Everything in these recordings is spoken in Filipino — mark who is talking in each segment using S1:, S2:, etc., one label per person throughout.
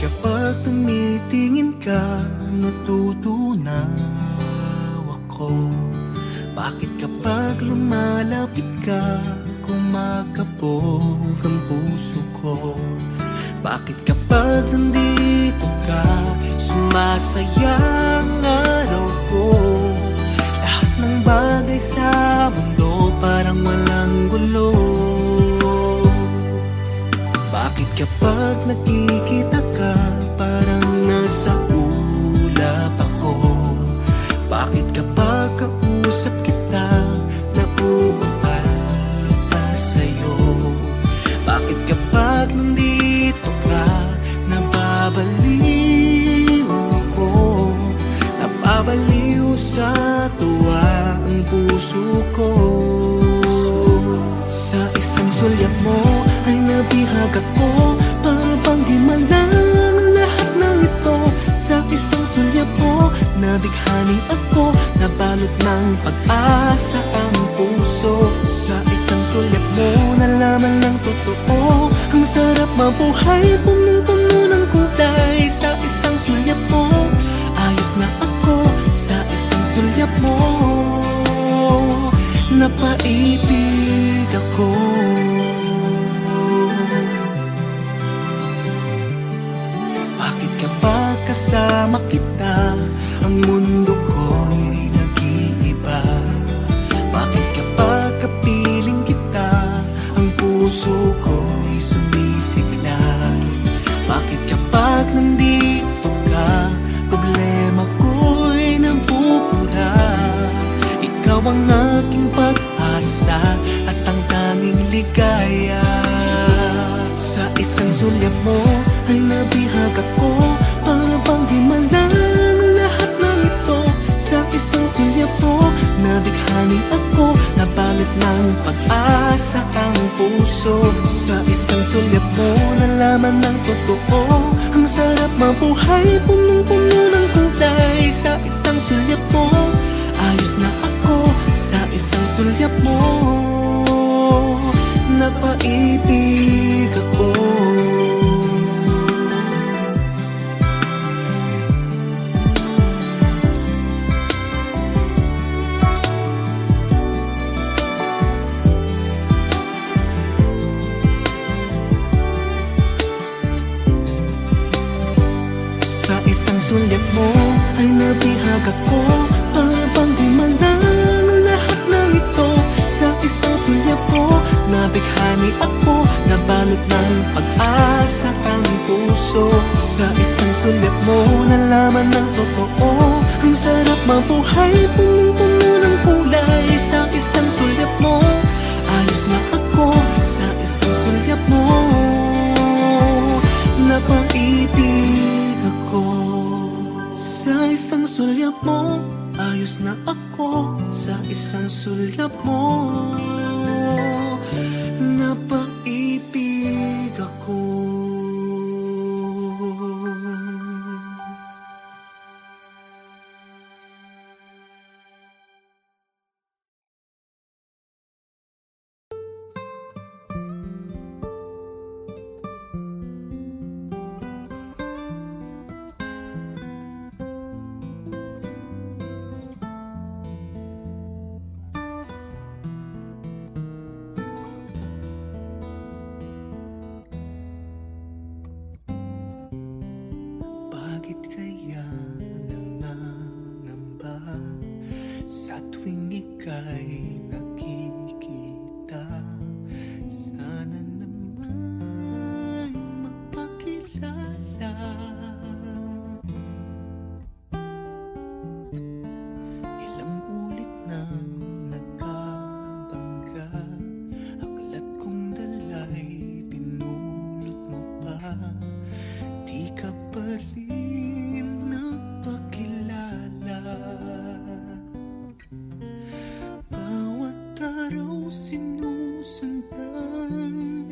S1: kapag tumitingin ka, natutunaw ako? Bakit kapag lumalapit ka, kumakabog ang puso ko? Bakit kapag nandito ka, sumasaya ang araw ko? Lahat ng bagay sa mundo parang walang gulo. Bakit kapag nakikita ka, parang nasa ulap ako? Bakit kapag kausap kita, nauumpal-upal sa'yo? Bakit kapag nandito ka, nababaliw ako? Nababaliw sa tuwa ang puso ko. Sa isang sulyap mo ay nabihag ako, para bang himalang lahat ng ito. Sa isang sulyap mo, nabighani ako, nabalot ng pag-asa ang puso. Sa isang sulyap mo, nalaman ng totoo, ang sarap mabuhay, punong-puno ng kulay. Sa isang sulyap mo, ayos na ako. Sa isang sulyap mo, napaibig ako. Bakit kapag kasama kita, ang mundo ko'y nag-iiba? Bakit kapag kapiling kita, ang puso ko'y sumisiklay? Bakit kapag nandito ka, problema ko'y nabubura? Ikaw ang aking pag-asa at ang tanging ligaya. Sa isang sulyap mo ay nabihag ako, para bang himalang lahat ng ito. Sa isang sulyap mo, nabighani ako, nabalot ng pag-asa ang puso. Sa isang sulyap mo, nalaman ng totoo, ang sarap mabuhay, punong-puno ng kulay. Sa isang sulyap mo, ayos na ako. Sa isang sulyap mo, napaibig ako. Sa isang sulyap mo ay nabihag ako, para bang himalang lahat ng ito. Sa isang sulyap mo, nabighani ako, nabalot ng pag-asa ang puso. Sa isang sulyap mo, nalaman ng totoo, ang sarap mabuhay, punong-puno ng kulay. Sa isang sulyap mo, ayos na ako. Sa isang sulyap mo, napaibig ako. Sa isang sulyap mo, ayos na ako. Sa isang sulyap mo, napaibig ako. Bakit kaya nangangamba sa tuwing ika'y nakikita? Sana naman mapakilala. Ilang ulit na nagkabangga, aklat kong dala'y pinulot mo pa. Di ka pa rin nagpakilala. Bawat araw sinusundan,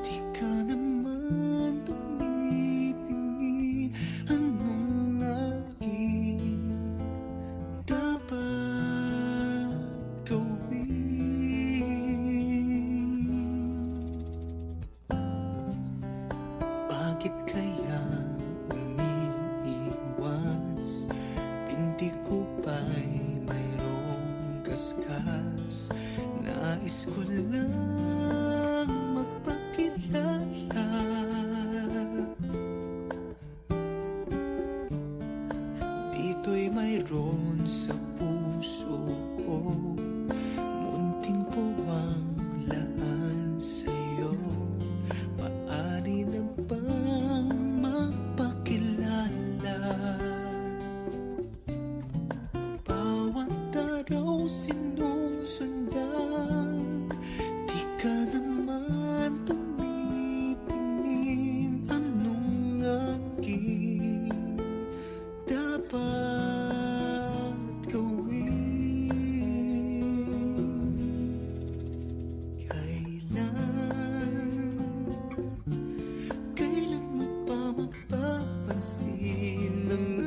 S1: di ka naman tumitingin. Anong aking dapat gawin? Bakit kaya sa puso ko, munting puwang laan sa'yo. Maaari na bang magpakilala? Bawat araw sinusundan, di ka naman tumitingin. Anong aking dapat gawin? Kailan mo pa mapapansin ang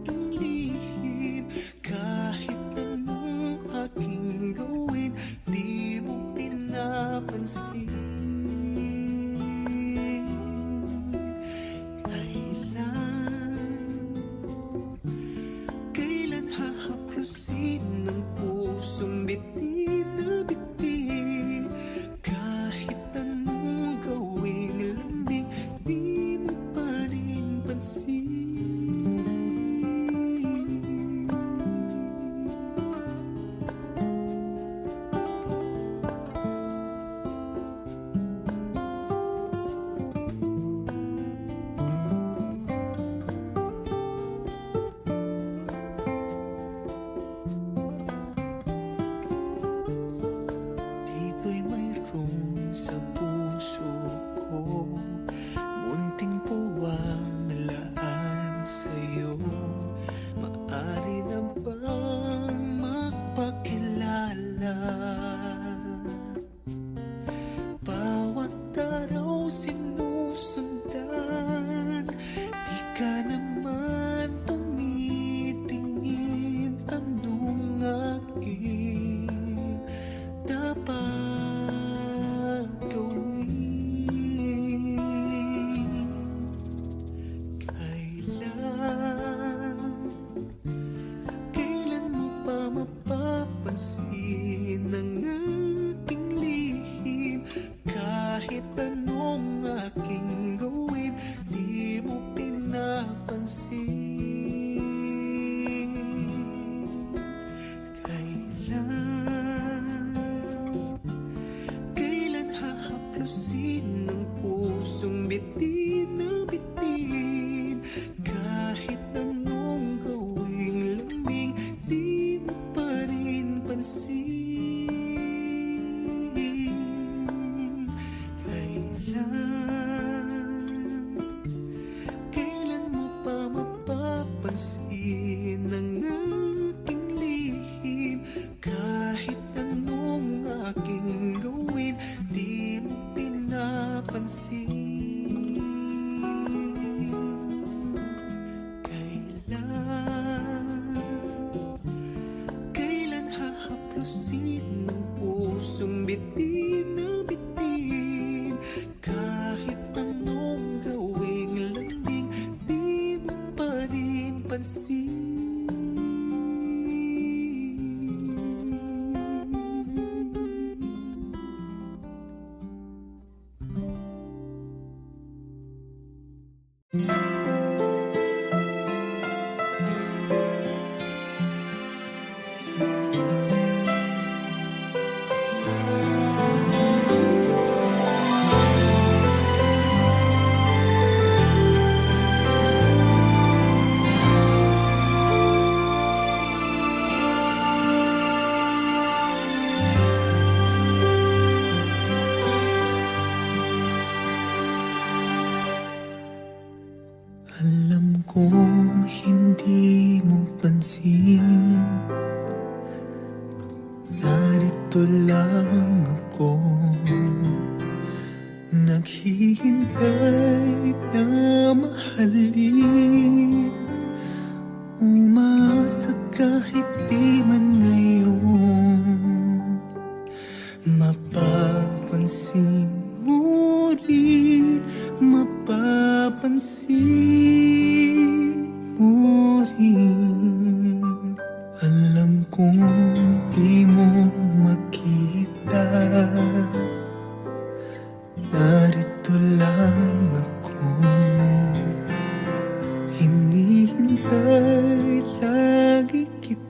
S1: aking lihim? Kahit anong aking gawin, di mo pinapansin. Kailan hahaplusin ng pusong bitin na bitin? Kahit anong gawing lambing, di mo pa rin pansin. Dito'y mayroon sa puso ko, munting puwang laan sa'yo. Maaari na bang magpakilala? Bawat araw sinusundan, di ka naman tumitingin. Anong aking dapat gawin? Kailan mo pa mapapansin ang aking lihim? Kahit anong aking gawin, di mo pinapansin. Kailan hahaplusin ng pusong bitin na bitin? Kahit anong gawing lambing, di mo pa rin pansin. Kailan mo pa mapapansin ang aking lihim? Kahit anong aking gawin, di mo pinapansin. Kailan hahaplusin ng pusong bitin na bitin? Kahit anong gawing lambing, di mo pa rin pansin. Alam kong hindi mo pansin, narito lang ako, naghihintay na mahalin. Umaasa kahit di man ngayon mapapansin mo rin, mapapansin mo rin. Alam kong di mo makita, narito lang ako, hinihintay lagi kita.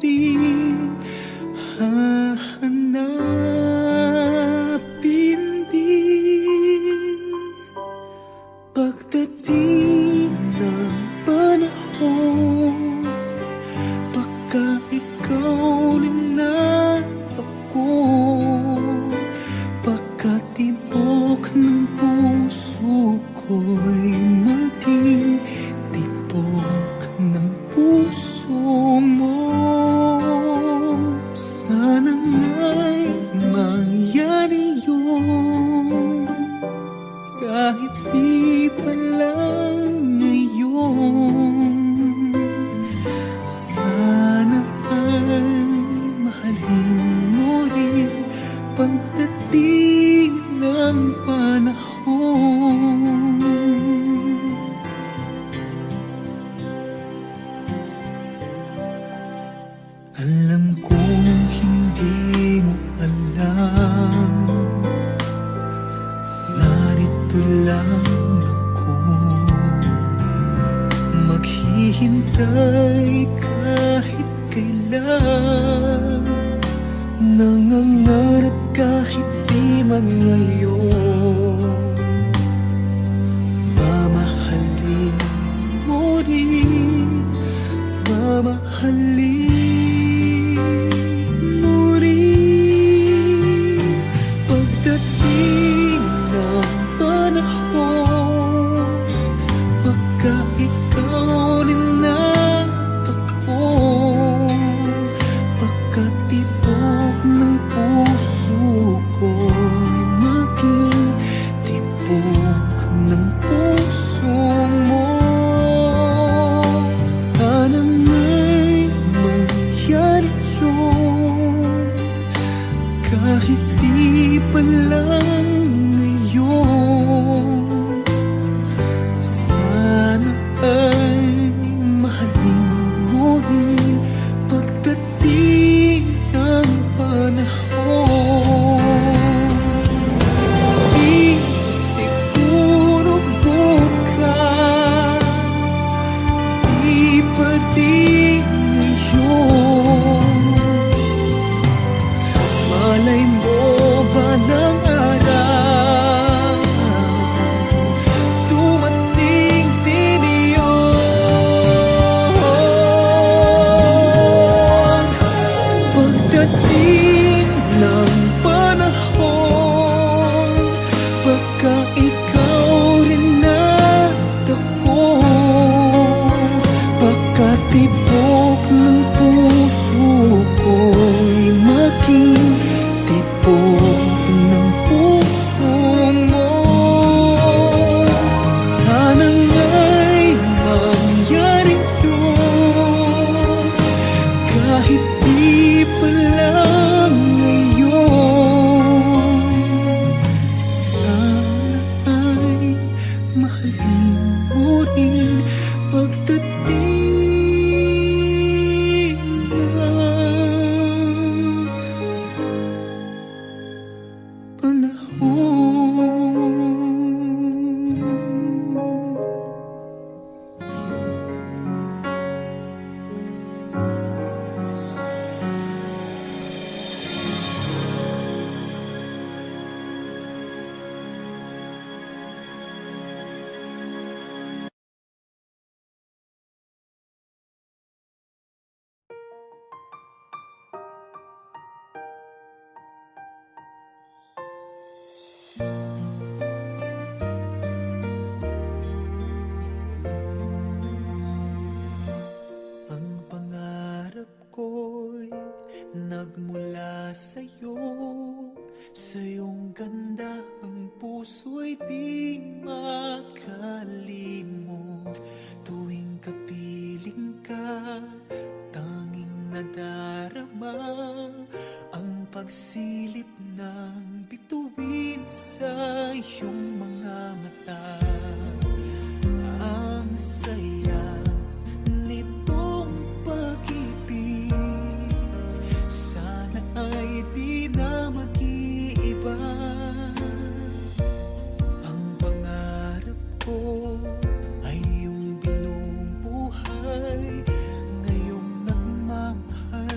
S1: rin hahanapin din. Pagdating ng panahon, baka ikaw rin at ako, baka tibok ng puso ko'y maging tibok ng puso mo. Sana nga'y mangyari yun, kahit di pa lang ngayon. Sana ay mahalin mo rin pagdating ng panahon. Alam kong hindi mo alam, narito lang ako, maghihintay kahit kailan, nangangarap kahit di man ngayon. Mamahalin mo rin, mamahalin mo rin pagdating ng panahon, baka ikaw rin at ako, baka tibok ng puso ko'y maging tibok ng puso mo. Sana nga'y mangyari yun, kahit di pa lang ngayon. Sana ay mahalin mo rin pagdating ng panahon. Di siguro bukas, di pa di ngayon. Malay mo ba ng araw, dumating din yun. Pagdating ng panahon, baka ikaw rin at ako, baka tibok ng puso ko'y maging tibok ng puso mo. Sana nga'y mangyari yun, kahit di pa lang ngayon. Sana ay mahalin mo rin pagdating ng panahon. Ang pangarap ko'y nagmula sa'yo, sa iyong ganda ang puso'y di makalimot. Tuwing kapiling ka, tanging nadarama ang pagsilip ng bituin sa iyong mga mata. Ang saya nitong pag-ibig, sana ay di na mag-iiba. Ang pangarap ko ay iyong binubuhay, ngayong nagmamahal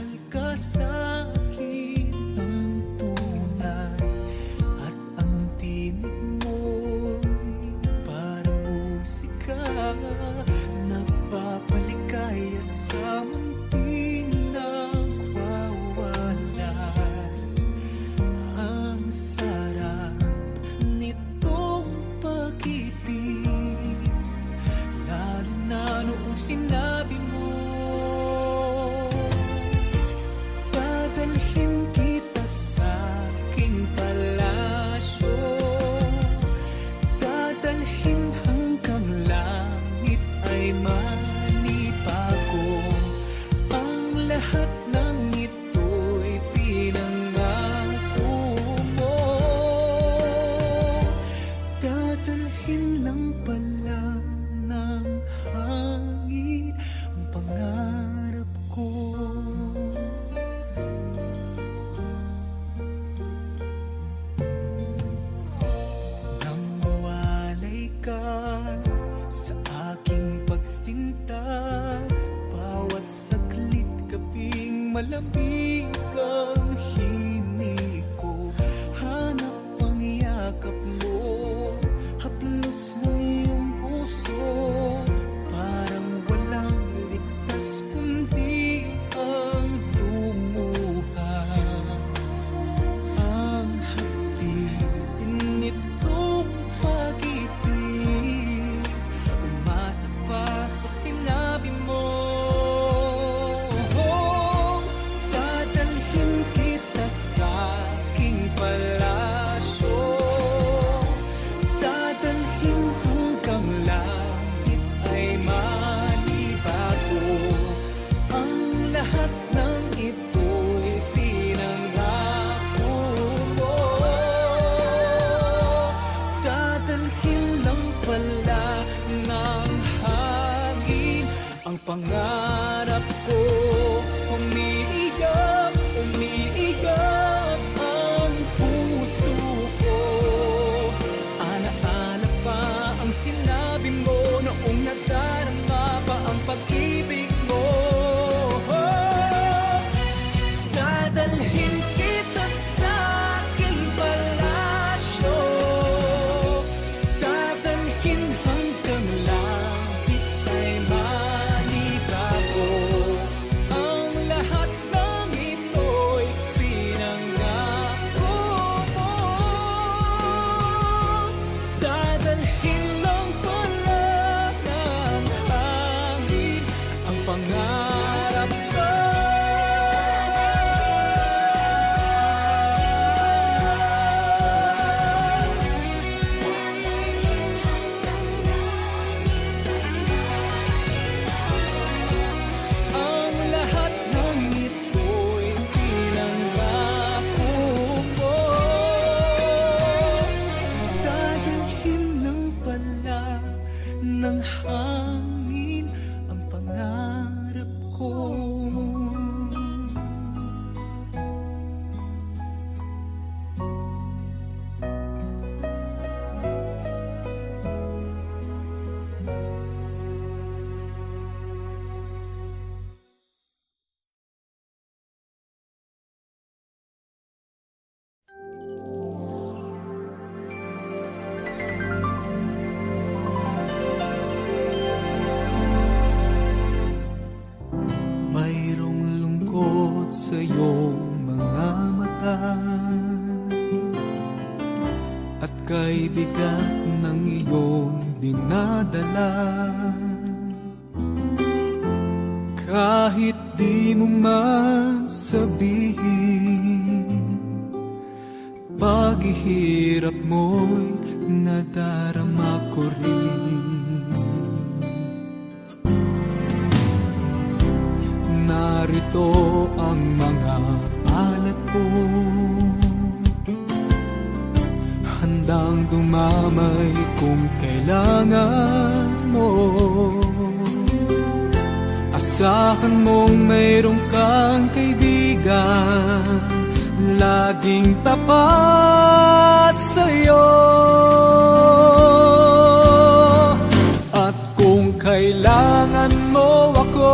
S1: malamig ang himig ko. Hanap ang yakap mo, haplos ng iyong puso. Parang walang ligtas kundi ang lumuha. Ang hapin nitong pag-ibig, umasa pa sa sinabi mo. Dadalhin kita sa aking palasyo, dadalhin hanggang langit ay manibago. Ang lahat ng ito'y pinangako mo. Dadalhin lang pala ng hangin ang pangarap ko. Umiiyak, umiiyak ang puso ko. Alaala pa ang sinabi mo noong nadarama pa ang pag-ibig mo. Dadalhin kita sa aking palasyo, dadalhin hanggang langit ay manibago. Ang lahat ng ito'y pinangako mo. Dadalhin lang pala ng hangin ang pangarap ko. Ang lahat ng ito'y pinangako mo. Dadalhin lang pala ng hangin ang pangarap ko. Mayroong lungkot sa iyong mga mata, at kay bigat ng iyong dinadala. Kahit di mo man sabihin, paghihirap mo'y nadarama ko rin. Narito ang mga palad ko, handang dumamay kung kailangan mo. Asahan mong mayroong kang kaibigan, laging tapat sa'yo. At kung kailangan mo ako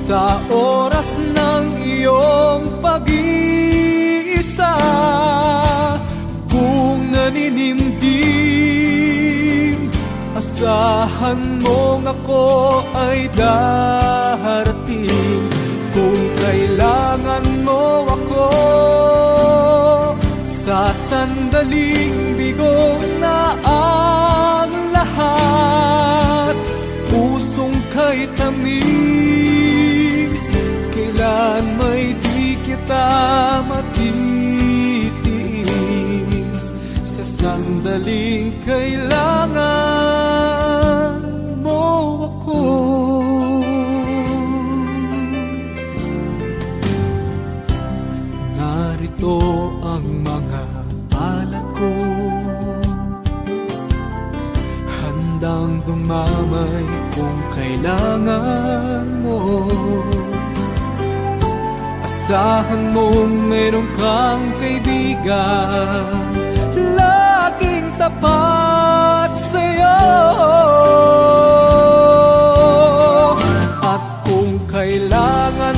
S1: sa oras ng iyong pag-iisa, kung naninimdim, asahan mong ako ay darating. Kung kailangan mo ako sa sandaling bigo na ang lahat, pusong kay tamis, kailan may di kita matitiis. Sa sandaling kailangan mo ako, narito ang mga palad ko, handang dumamay kung kailangan mo. Asahan mong mayroong kang kaibigan, laging tapat sa'yo. At kung kailangan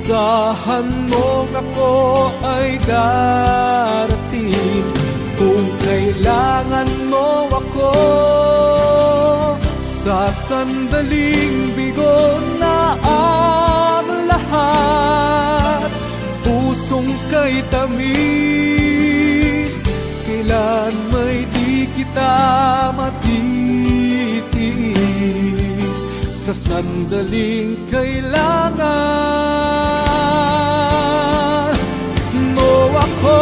S1: Asahan mo ako ay darating kung kailangan mo ako. Sa sandaling bigo na ang lahat, pusong kay tamis, kailan may di kita matitiis. Sa sandaling kailangan mo ako.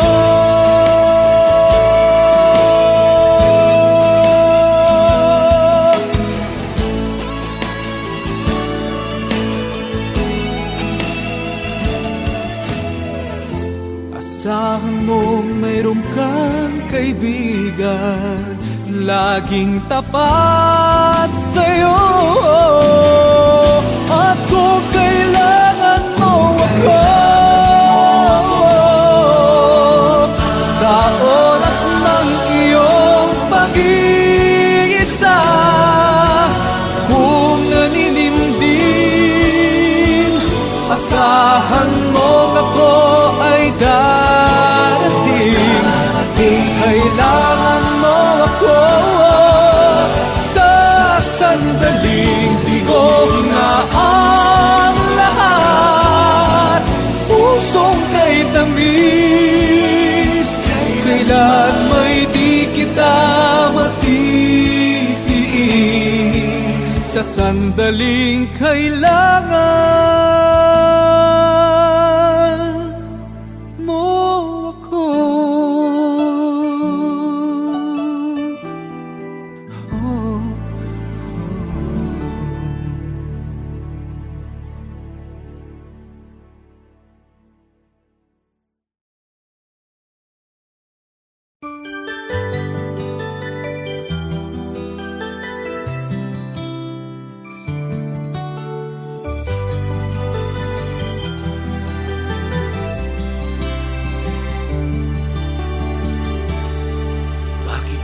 S1: Asahan mo mayroon kang kaibigan, laging tapat sa'yo. At kung kailangan mo ako, sa oras ng iyong pag-iisa, kung naninimdim, asahan mo ako ay darating. Kung kailangan mo ako, sa sandaling bigo na ang lahat, pusong kay tamis, kailan may di kita matitiis. Sa sandaling kailangan mo ako.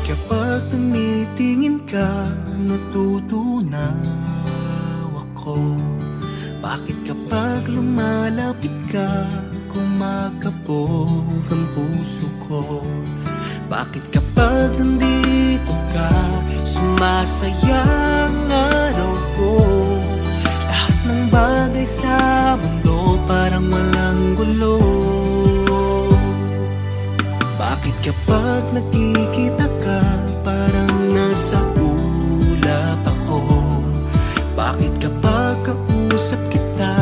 S1: Kapag tumitingin ka, natutunaw ako. Bakit kapag lumalapit ka, kumakabog ang puso ko? Bakit kapag nandito ka, sumasaya ang araw ko? Lahat ng bagay sa mundo parang walang gulo. Bakit kapag nakikita ka, parang nasa ulap ako? Bakit kapag kausap kita,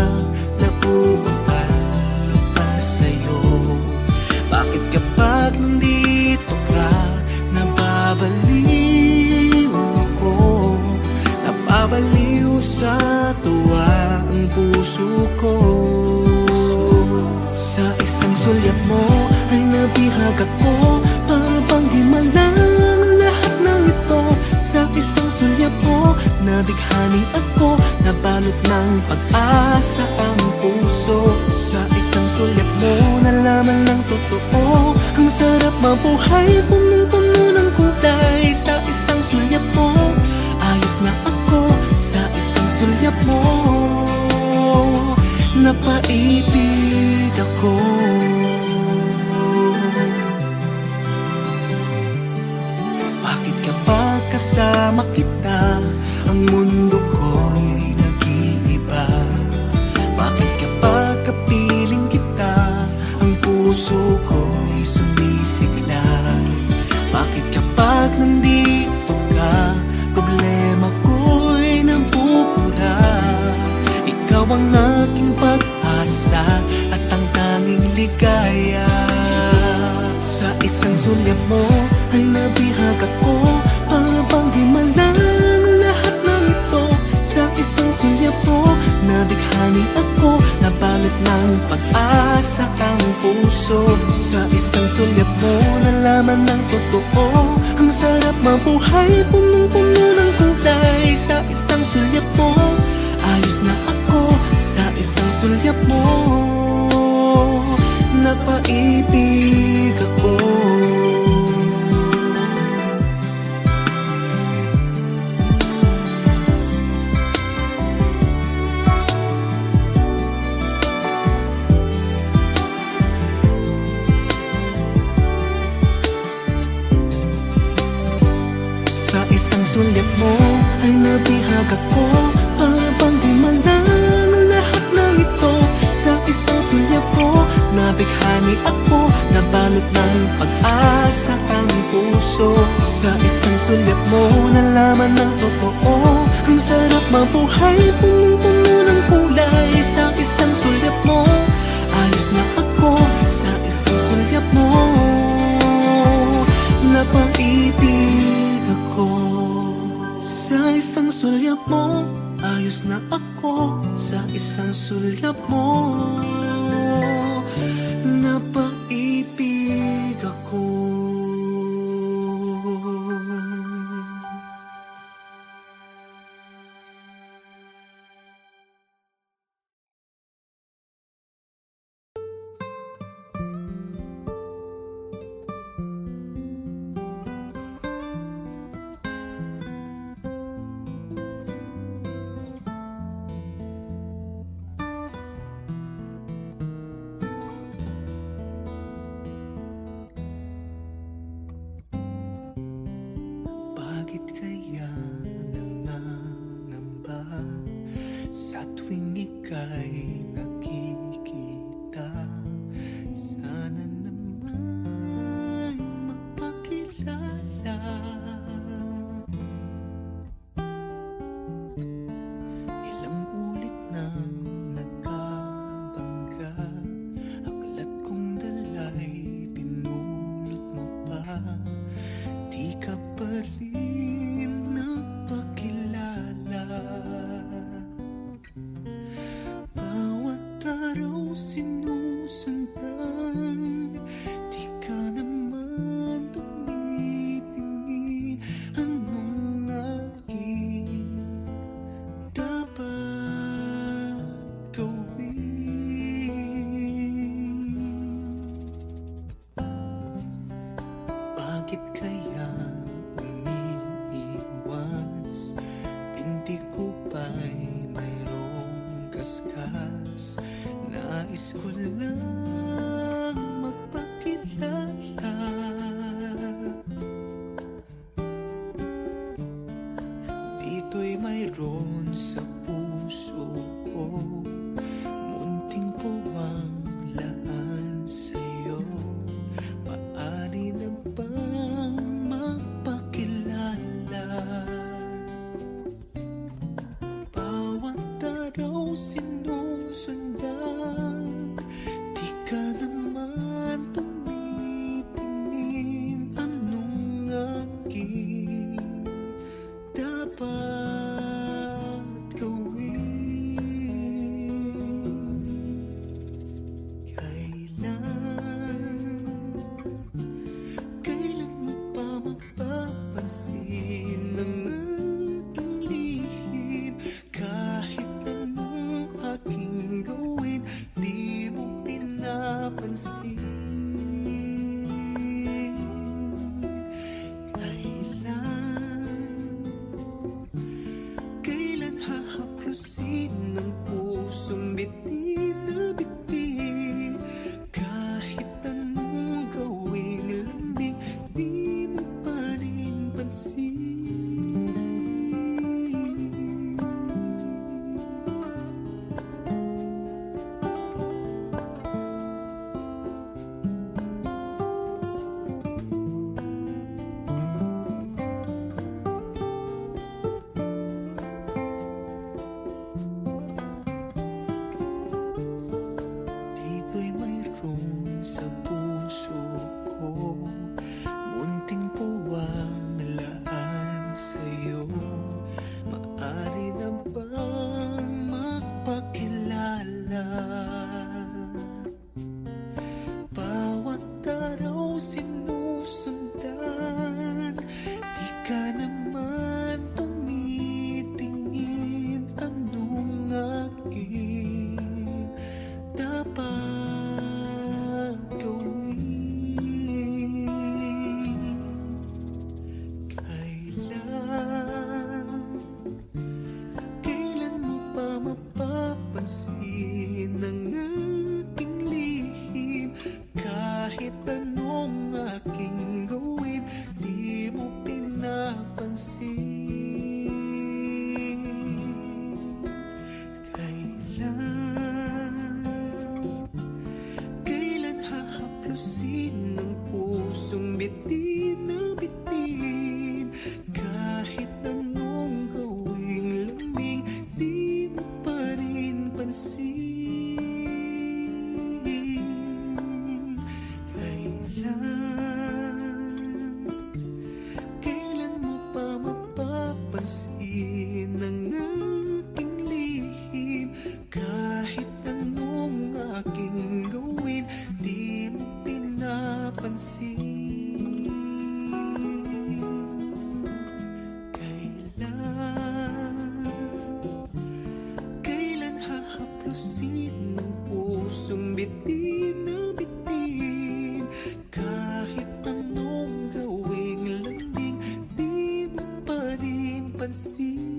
S1: nauumpalo pa sa'yo? Bakit kapag nandito ka, nababaliw ako? Nababaliw sa tuwa ang puso ko. Sa isang sulyap mo ay nabihag ako, para bang himalang lahat ng ito. Sa isang sulyap mo, nabighani ako, nabalot ng pag-asa ang puso. Sa isang sulyap mo, nalaman ng totoo, ang sarap mabuhay, punong-puno ng kulay. Sa isang sulyap mo, ayos na ako. Sa isang sulyap mo, napaibig ako. Bakit kapag kasama kita, ang mundo ko'y nag-iiba? Bakit kapag kapiling kita, ang puso ko'y sumisigla? Bakit kapag nandito ka, problema ko'y nabubura? Ikaw ang aking pag-asa at ang tanging ligaya. Sa isang sulyap mo ay nabihag ako, para bang himalang lahat ng ito. Sa isang sulyap mo, nabighani ako, nabalot ng pag-asa ang puso. Sa isang sulyap mo, nalaman ng totoo, ang sarap mabuhay, punong-puno ng kulay. Sa isang sulyap mo, ayos na ako. Sa isang sulyap mo, napaibig ako. mo nalaman ng totoo. Ang sarap mabuhay, punong-puno ng kulay. Sa isang sulyap mo, ayos na ako. Sa isang sulyap mo, napaibig ako. Sa isang sulyap mo, ayos na ako. Sa isang sulyap mo, napaibig ako. Bakit kaya nangangamba sa tuwing ika'y nakikita? Sana naman mapakilala. Ilang ulit na nagkabangga, aklat kong dala'y pinulot mo pa. Di ka pa rin nagpakilala. Bawat araw sinusundan, di ka naman tumitingin. Anong aking dapat gawin? Bakit kaya umiiwas? Binti ko ba'y mayroong kaskas? Nais ko lang magpakilala. Dito'y mayroon sa puso ko, munting puwang laan sa'yo. Maaari na bang magpakilala? Bawat araw sinusundan, di ka naman tumitingin. Anong aking dapat gawin? Kailan mo pa mapapansin ang aking lihim? Kahit anong aking gawin, di mo pinapansin. Kailan hahaplusin ng pusong bitin na bitin? Kahit anong gawing lamig, di mo pa rin pansin. Dito'y mayroon sa puso ko, munting puwang laan sa'yo. Maaari na bang magpakilala? Bawat araw sinusundan, di ka naman tumitingin. Anong aking dapat gawin? Kailan mo pa mapapansin ang aking lihim? Kahit anong aking gawin, di mo pinapansin. Kailan hahaplusin ng pusong bitin na bitin? Kahit ng pusong bitin na bitin, kahit anong gawing lambing, di mo pa rin pansin.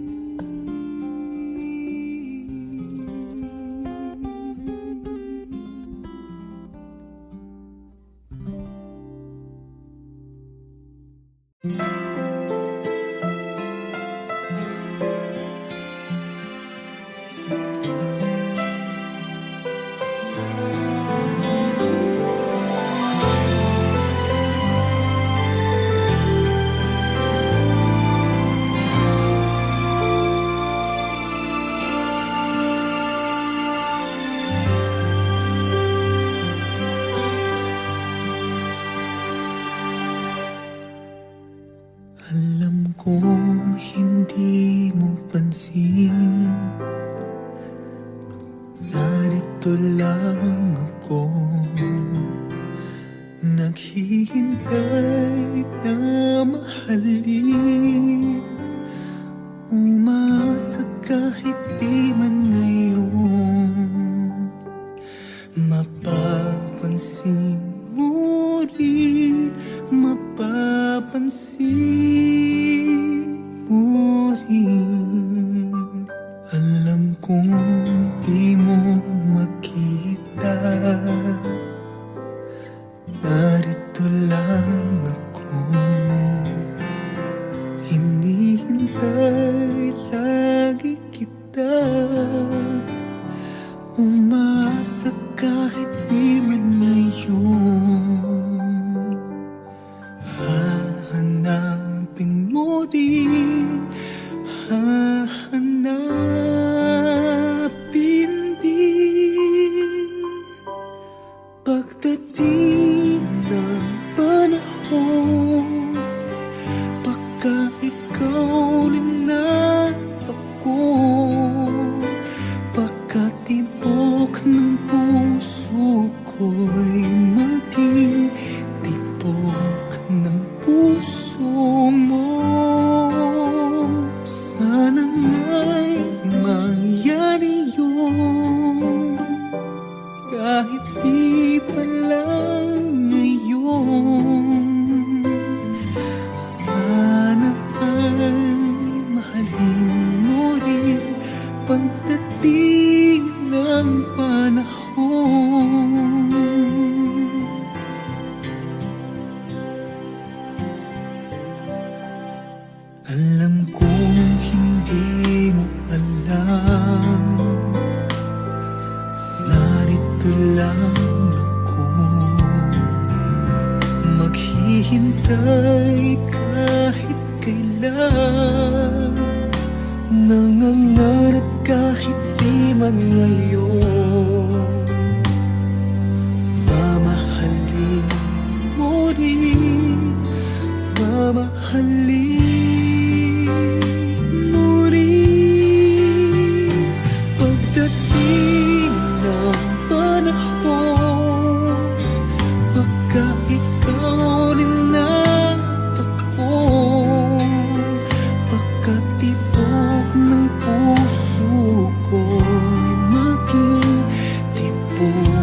S1: Alam kong hindi mo pansin, narito lang ako, naghihintay na mahalin. Umasa kahit di man ngayon, mapapansin mo rin, mapapansin mo rin. Alam kong di mo makita, narito lang ako, hinihintay lagi kita. Umasa kahit di man ngayon, hahanapin mo rin, hahanapin din. Pagdating ng panahon, baka ikaw rin at ako, baka tibok ng puso ko'y maging tibok ng puso mo. Sana nga'y mangyari yun, kahit di pa lang ngayon. Sana ay mahalin mo rin pagdating ng panahon. Alam kong hindi mo alam, narito lang ako, maghihintay kahit kailan, nangangarap kahit di man ngayon. Mamahalin mo rin, mamahalin mo rin. Pagdating ng panahon, baka ikaw rin at ako, baka tibok ng puso ko'y maging tibok